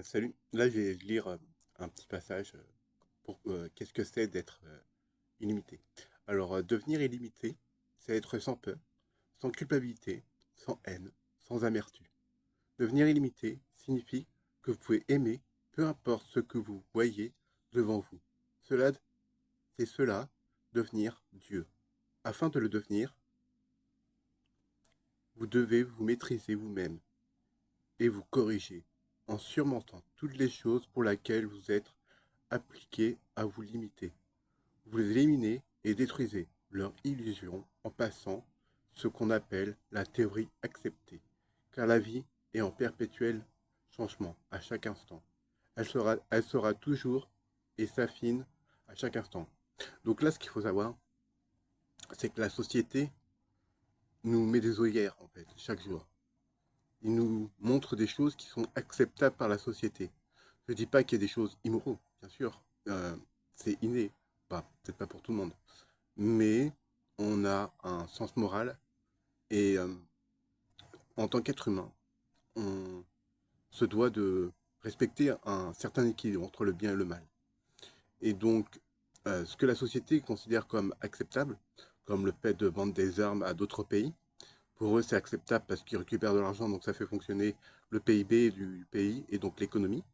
Salut, là je vais lire un petit passage pour qu'est-ce que c'est d'être illimité. Alors, devenir illimité, c'est être sans peur, sans culpabilité, sans haine, sans amertume. Devenir illimité signifie que vous pouvez aimer, peu importe ce que vous voyez devant vous. Cela, c'est cela, devenir Dieu. Afin de le devenir, vous devez vous maîtriser vous-même et vous corriger en surmontant toutes les choses pour lesquelles vous êtes appliquées à vous limiter. Vous éliminez et détruisez leur illusion en passant ce qu'on appelle la théorie acceptée, car la vie est en perpétuel changement à chaque instant. Elle sera toujours et s'affine à chaque instant. Donc là, ce qu'il faut savoir, c'est que la société nous met des œillères, en fait, chaque jour. Il nous montre des choses qui sont acceptables par la société. Je ne dis pas qu'il y a des choses immoraux, bien sûr. C'est inné. Peut-être pas pour tout le monde. Mais on a un sens moral et en tant qu'être humain, on se doit de respecter un certain équilibre entre le bien et le mal. Et donc, ce que la société considère comme acceptable, comme le fait de vendre des armes à d'autres pays, pour eux c'est acceptable parce qu'ils récupèrent de l'argent, donc ça fait fonctionner le PIB du pays et donc l'économie.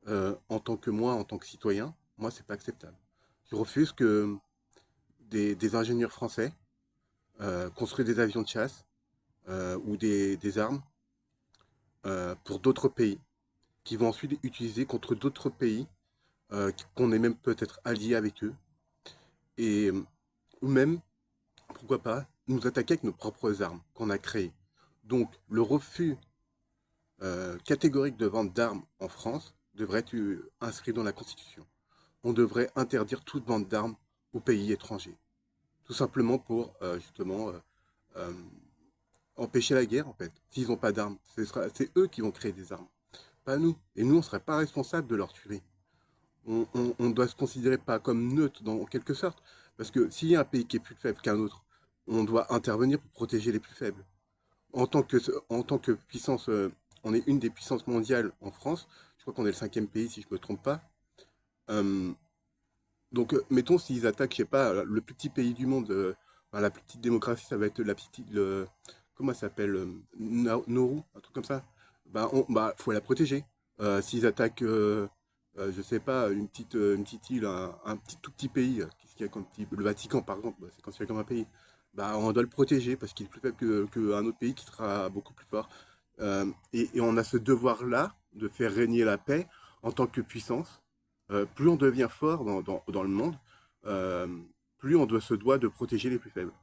En tant que moi, en tant que citoyen, moi c'est pas acceptable. Je refuse que des ingénieurs français construisent des avions de chasse ou des armes pour d'autres pays, qui vont ensuite utiliser contre d'autres pays qu'on est même peut-être alliés avec eux, et ou même, pourquoi pas, nous attaquer avec nos propres armes qu'on a créées. Donc le refus catégorique de vente d'armes en France devrait être inscrit dans la Constitution. On devrait interdire toute vente d'armes aux pays étrangers, tout simplement pour justement euh, empêcher la guerre en fait. S'ils n'ont pas d'armes, c'est eux qui vont créer des armes, pas nous. Et nous, on ne serait pas responsable de leur tuerie. On doit se considérer pas comme neutre en quelque sorte. Parce que s'il y a un pays qui est plus faible qu'un autre, on doit intervenir pour protéger les plus faibles. En tant que puissance, on est une des puissances mondiales en France. Je crois qu'on est le cinquième pays si je ne me trompe pas. Euh, donc, mettons s'ils attaquent, je sais pas, le plus petit pays du monde, la plus petite démocratie, ça va être la petite, comment ça s'appelle, Nauru, un truc comme ça. Faut la protéger. S'ils attaquent, je sais pas, une petite île, un petit tout petit pays, qu'est-ce qu'il y a comme petit, le Vatican par exemple, c'est considéré comme un pays. On doit le protéger parce qu'il est plus faible qu'un autre pays qui sera beaucoup plus fort. Et on a ce devoir-là de faire régner la paix en tant que puissance. Plus on devient fort dans le monde, euh, plus se doit de protéger les plus faibles.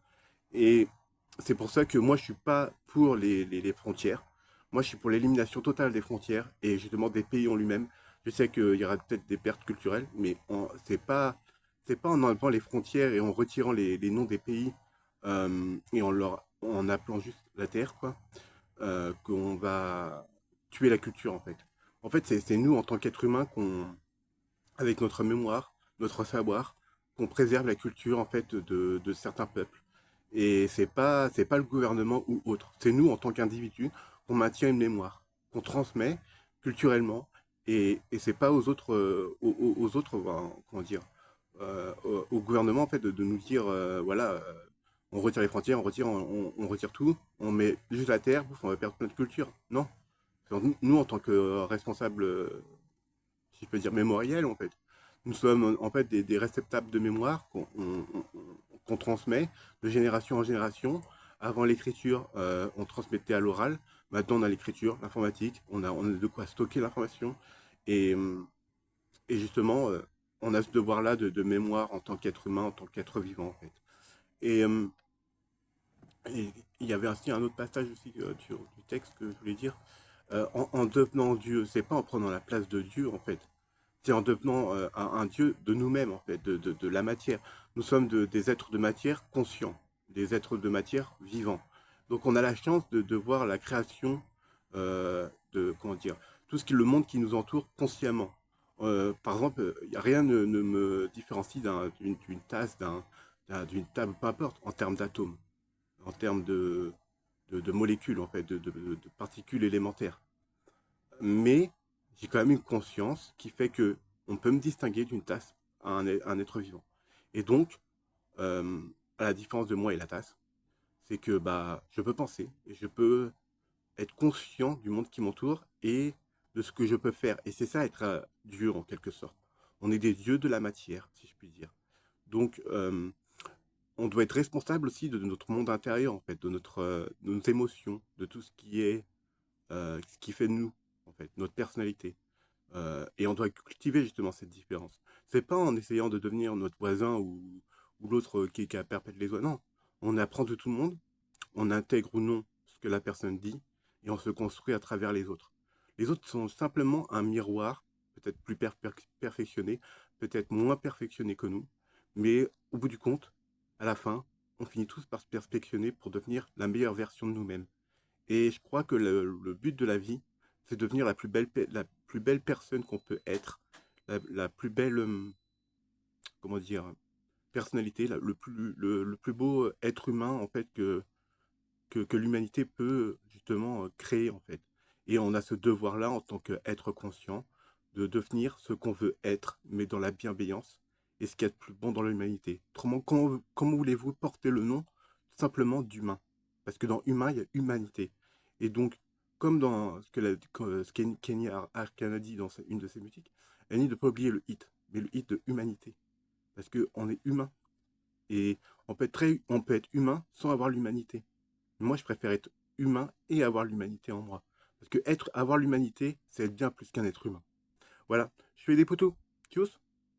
Et c'est pour ça que moi, je suis pas pour les frontières. Moi, je suis pour l'élimination totale des frontières et justement des pays en lui-même. Je sais qu'il y aura peut-être des pertes culturelles, mais c'est pas en enlevant les frontières et en retirant les noms des pays et en appelant juste la terre, quoi, qu'on va tuer la culture, en fait. En fait, c'est nous, en tant qu'êtres humains, avec notre mémoire, notre savoir, qu'on préserve la culture en fait de certains peuples. Et c'est pas le gouvernement ou autre. C'est nous en tant qu'individus qu'on maintient une mémoire, qu'on transmet culturellement. Et c'est pas aux autres, aux autres, comment dire, au gouvernement en fait de nous dire voilà, on retire les frontières, on retire tout, on met juste la terre, on va perdre notre culture. Non. Nous en tant que responsables si je peux dire, mémoriel, en fait. Nous sommes en fait des réceptacles de mémoire qu'on transmet de génération en génération. Avant l'écriture, on transmettait à l'oral. Maintenant, on a l'écriture, l'informatique. On a de quoi stocker l'information. Et, et justement, on a ce devoir-là de mémoire en tant qu'être humain, en tant qu'être vivant, en fait. Et, et il y avait aussi un autre passage aussi du texte que je voulais dire. En devenant Dieu, c'est pas en prenant la place de Dieu, en fait. C'est en devenant un Dieu de nous-mêmes, en fait, de la matière. Nous sommes des êtres de matière conscients, des êtres de matière vivants. Donc on a la chance de voir la création comment dire, tout ce qui est le monde qui nous entoure consciemment. Par exemple, rien ne me différencie d'une tasse, d'une table, peu importe, en termes d'atomes, en termes de molécules, en fait, de particules élémentaires. Mais j'ai quand même une conscience qui fait que on peut me distinguer d'une tasse à un être vivant. Et donc, euh, à la différence de moi et la tasse, c'est que bah, je peux penser et je peux être conscient du monde qui m'entoure et de ce que je peux faire. Et c'est ça être Dieu en quelque sorte. On est des dieux de la matière, si je puis dire. Donc, on doit être responsable aussi de notre monde intérieur, en fait, de nos émotions, de tout ce qui fait de nous, en fait, notre personnalité. Et on doit cultiver justement cette différence. C'est pas en essayant de devenir notre voisin ou l'autre qui a perpète les oies. Non, on apprend de tout le monde, on intègre ou non ce que la personne dit et on se construit à travers les autres. Les autres sont simplement un miroir, peut-être plus perfectionné, peut-être moins perfectionné que nous, mais au bout du compte, à la fin, on finit tous par se perfectionner pour devenir la meilleure version de nous-mêmes. Et je crois que le but de la vie, c'est devenir la plus belle personne qu'on peut être, la plus belle, comment dire, personnalité, le plus beau être humain en fait que l'humanité peut justement créer en fait. Et on a ce devoir-là en tant qu'être conscient de devenir ce qu'on veut être, mais dans la bienveillance et ce qu'il y a de plus bon dans l'humanité. Autrement, comment voulez-vous porter le nom tout simplement d'humain? Parce que dans humain, il y a humanité. Et donc, comme dans ce que Kenny Arcana a dit dans une de ses musiques, elle dit de ne pas oublier le hit, mais le hit de humanité. Parce qu'on est humain. Et on peut être humain sans avoir l'humanité. Moi, je préfère être humain et avoir l'humanité en moi. Parce que avoir l'humanité, c'est être bien plus qu'un être humain. Voilà, je fais des poteaux. Tchuss.